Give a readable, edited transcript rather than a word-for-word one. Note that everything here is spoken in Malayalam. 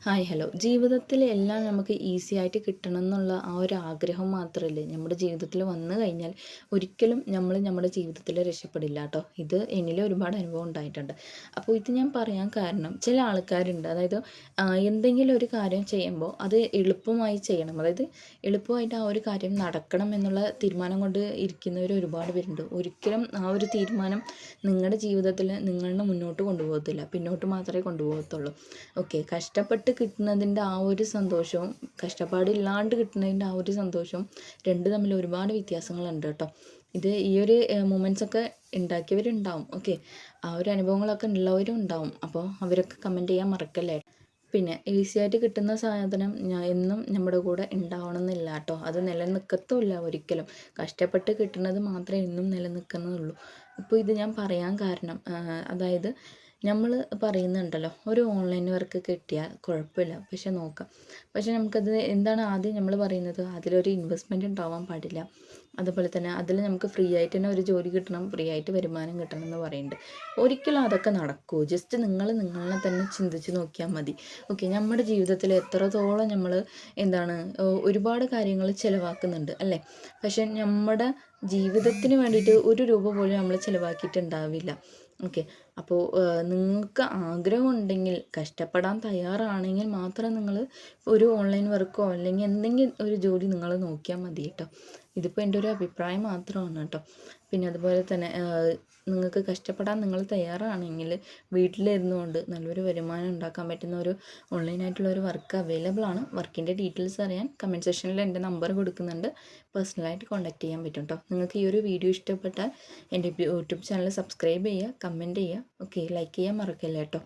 ഹായ് ഹലോ ജീവിതത്തിൽ എല്ലാം നമുക്ക് ഈസി ആയിട്ട് കിട്ടണം എന്നുള്ള ആ ഒരു ആഗ്രഹം മാത്രമല്ലേ നമ്മുടെ ജീവിതത്തിൽ വന്നു കഴിഞ്ഞാൽ ഒരിക്കലും നമ്മൾ നമ്മുടെ ജീവിതത്തിൽ രക്ഷപ്പെടില്ല കേട്ടോ. ഇത് എന്നിൽ ഒരുപാട് അനുഭവം ഉണ്ടായിട്ടുണ്ട്. അപ്പോൾ ഇത് ഞാൻ പറയാൻ കാരണം ചില ആൾക്കാരുണ്ട്, അതായത് എന്തെങ്കിലും ഒരു കാര്യം ചെയ്യുമ്പോൾ അത് എളുപ്പമായി ചെയ്യണം, അതായത് എളുപ്പമായിട്ട് ആ ഒരു കാര്യം നടക്കണം എന്നുള്ള തീരുമാനം കൊണ്ട് ഇരിക്കുന്നവർ ഒരുപാട് പേരുണ്ട്. ഒരിക്കലും ആ ഒരു തീരുമാനം നിങ്ങളുടെ ജീവിതത്തിൽ നിങ്ങളെ മുന്നോട്ട് കൊണ്ടുപോകത്തില്ല, പിന്നോട്ട് മാത്രമേ കൊണ്ടുപോകത്തുള്ളൂ. ഓക്കെ, കഷ്ടപ്പെട്ട് കിട്ടുന്നതിൻ്റെ ആ ഒരു സന്തോഷവും കഷ്ടപ്പാടില്ലാണ്ട് കിട്ടുന്നതിൻ്റെ ആ ഒരു സന്തോഷവും രണ്ട് തമ്മിൽ ഒരുപാട് വ്യത്യാസങ്ങളുണ്ട് കേട്ടോ. ഇത് ഈ ഒരു മൊമെൻറ്റ്സൊക്കെ ഉണ്ടാക്കിയവരുണ്ടാവും. ഓക്കെ, ആ ഒരു അനുഭവങ്ങളൊക്കെ ഉള്ളവരും ഉണ്ടാവും. അപ്പോൾ അവരൊക്കെ കമൻറ്റ് ചെയ്യാൻ മറക്കല്ലേ. പിന്നെ ഈസി ആയിട്ട് കിട്ടുന്ന സാധനം എന്നും നമ്മുടെ കൂടെ ഉണ്ടാവണമെന്നില്ല കേട്ടോ. അത് നിലനിൽക്കത്തുമില്ല ഒരിക്കലും. കഷ്ടപ്പെട്ട് കിട്ടുന്നത് മാത്രമേ എന്നും നിലനിൽക്കുന്നുള്ളൂ. ഇപ്പോൾ ഇത് ഞാൻ പറയാൻ കാരണം അതായത് നമ്മൾ പറയുന്നുണ്ടല്ലോ, ഒരു ഓൺലൈൻ വർക്ക് കിട്ടിയാൽ കുഴപ്പമില്ല, പക്ഷെ നോക്കാം. പക്ഷെ നമുക്കത് എന്താണ് ആദ്യം നമ്മൾ പറയുന്നത്, അതിലൊരു ഇൻവെസ്റ്റ്മെൻറ്റ് ഉണ്ടാവാൻ പാടില്ല. അതുപോലെ തന്നെ അതിൽ നമുക്ക് ഫ്രീ ആയിട്ട് തന്നെ ഒരു ജോലി കിട്ടണം, ഫ്രീ ആയിട്ട് വരുമാനം കിട്ടണം എന്ന് പറയുന്നുണ്ട്. ഒരിക്കലും അതൊക്കെ നടക്കൂ. ജസ്റ്റ് നിങ്ങൾ നിങ്ങളെ തന്നെ ചിന്തിച്ച് നോക്കിയാൽ മതി. ഓക്കെ, നമ്മുടെ ജീവിതത്തിൽ എത്രത്തോളം നമ്മൾ ഒരുപാട് കാര്യങ്ങൾ ചിലവാക്കുന്നുണ്ട് അല്ലേ. പക്ഷെ നമ്മുടെ ജീവിതത്തിന് വേണ്ടിയിട്ട് ഒരു രൂപ പോലും നമ്മൾ ചിലവാക്കിയിട്ടുണ്ടാവില്ല. ഓക്കെ, അപ്പോൾ നിങ്ങൾക്ക് ആഗ്രഹമുണ്ടെങ്കിൽ, കഷ്ടപ്പെടാൻ തയ്യാറാണെങ്കിൽ മാത്രം നിങ്ങൾ ഒരു ഓൺലൈൻ വർക്കോ അല്ലെങ്കിൽ എന്തെങ്കിലും ഒരു ജോലി നിങ്ങൾ നോക്കിയാൽ മതി കേട്ടോ. ഇതിപ്പോൾ എൻ്റെ ഒരു അഭിപ്രായം മാത്രമാണ് കേട്ടോ. പിന്നെ അതുപോലെ തന്നെ നിങ്ങൾക്ക് കഷ്ടപ്പെടാൻ നിങ്ങൾ തയ്യാറാണെങ്കിൽ വീട്ടിലിരുന്നു കൊണ്ട് നല്ലൊരു വരുമാനം ഉണ്ടാക്കാൻ പറ്റുന്ന ഒരു ഓൺലൈനായിട്ടുള്ള ഒരു വർക്ക് അവൈലബിൾ ആണ്. വർക്കിൻ്റെ ഡീറ്റെയിൽസ് അറിയാൻ കമൻറ്റ് സെക്ഷനിൽ എൻ്റെ നമ്പർ കൊടുക്കുന്നുണ്ട്, പേഴ്സണലായിട്ട് കോൺടാക്റ്റ് ചെയ്യാൻ പറ്റും കേട്ടോ. നിങ്ങൾക്ക് ഈ ഒരു വീഡിയോ ഇഷ്ടപ്പെട്ടാൽ എൻ്റെ യൂട്യൂബ് ചാനൽ സബ്സ്ക്രൈബ് ചെയ്യുക, കമൻറ്റ് ചെയ്യുക, ഓക്കെ, ലൈക്ക് ചെയ്യാൻ മറക്കല്ലേ കേട്ടോ.